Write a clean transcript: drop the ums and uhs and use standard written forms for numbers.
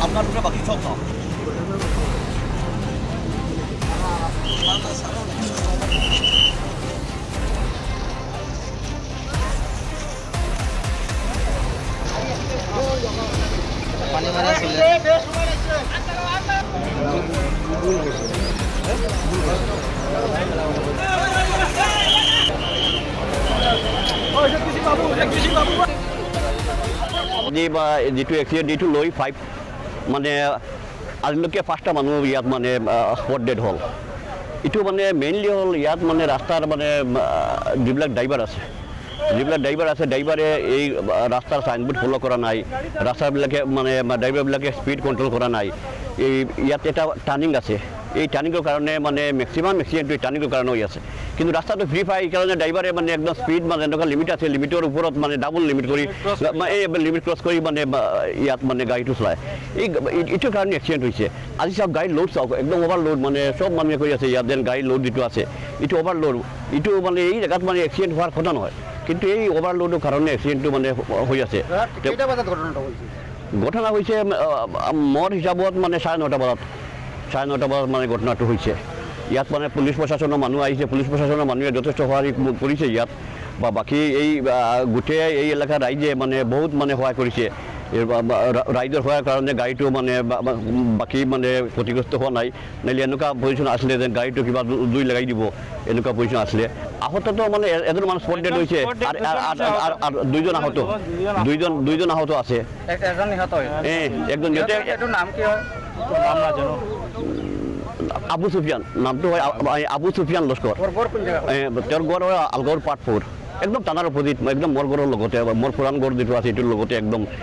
আপনার পুরো বাকি সব খাও পানি মারা চলে যিটো এক্সিডেণ্ট এইটো লৈ 5 মানে আজিলৈকে 5টা মানুহ ইয়াত মানে স্পট ডেড হ'ল। এইটো মানে মেইনলি হ'ল ইয়াত মানে ৰাস্তাৰ মানে যিবিলাক ড্ৰাইভাৰ আছে ড্ৰাইভাৰে এই ৰাস্তাৰ চাইনবোৰ্ড ফ'ল' কৰা নাই, ৰাস্তাবিলাকে মানে ড্ৰাইভাৰবিলাকে স্পীড কণ্ট্ৰল কৰা নাই। এই ইয়াত এটা টাৰ্ণিং আছে, এই টাৰ্ণিঙৰ কাৰণে মানে মেক্সিমাম এক্সিডেণ্টটো এই টাৰ্ণিঙৰ কাৰণে হৈ আছে। কিন্তু ৰাস্তাটো ফ্ৰী পায় এইকাৰণে ড্ৰাইভাৰে মানে একদম স্পীড মানে এনেকুৱা লিমিট আছে, লিমিটৰ ওপৰত মানে ডাবল লিমিট কৰি এই লিমিট ক্ৰছ কৰি মানে ইয়াত মানে গাড়ীটো চলায়। এইটোৰ কাৰণে এক্সিডেণ্ট হৈছে। আজি চাওক গাড়ীৰ লোড চাওক, একদম অভাৰলোড, মানে চব মানুহে কৈ আছে ইয়াত যেন গাড়ীৰ লোড যিটো আছে এইটো অভাৰলোড। এইটো মানে এই জেগাত মানে এক্সিডেণ্ট হোৱাৰ কথা নহয়, কিন্তু এই অভাৰলোডৰ কাৰণে এক্সিডেণ্টটো মানে হৈ আছে। ঘটনা হৈছে মোৰ হিচাপত মানে 9:30 বজাত মানে ঘটনাটো হৈছে। ইয়াত মানে পুলিচ প্ৰশাসনৰ মানুহ আহিছে, পুলিচ প্ৰশাসনৰ মানুহে যথেষ্ট সহায় কৰিছে ইয়াত, বা বাকী এই গোটেই এই এলেকাৰ ৰাইজে মানে বহুত মানে সহায় কৰিছে। ৰাইজৰ সহায়ৰ কাৰণে গাড়ীটো মানে বাকী মানে ক্ষতিগ্ৰস্ত হোৱা নাই, নাইলে এনেকুৱা পজিশ্যন আছিলে যেন গাড়ীটো কিবা জুই লগাই দিব, এনেকুৱা পজিশ্যন আছিলে। আহততো মানে এজন মানুহ স্পট ডেড হৈছে, আৰু দুইজন আহত আছে। একজন আবু সুফিয়ান, নামটো হয় আবু সুফিয়ান লস্কৰ। তেওঁৰ ঘৰ হয় আলগড় পাৰ্ট 4, একদম থানাৰ অপজিট, একদম মোৰ ঘৰৰ লগতে, মোৰ পুৰাণ ঘৰ যিটো আছে এইটোৰ লগতে একদম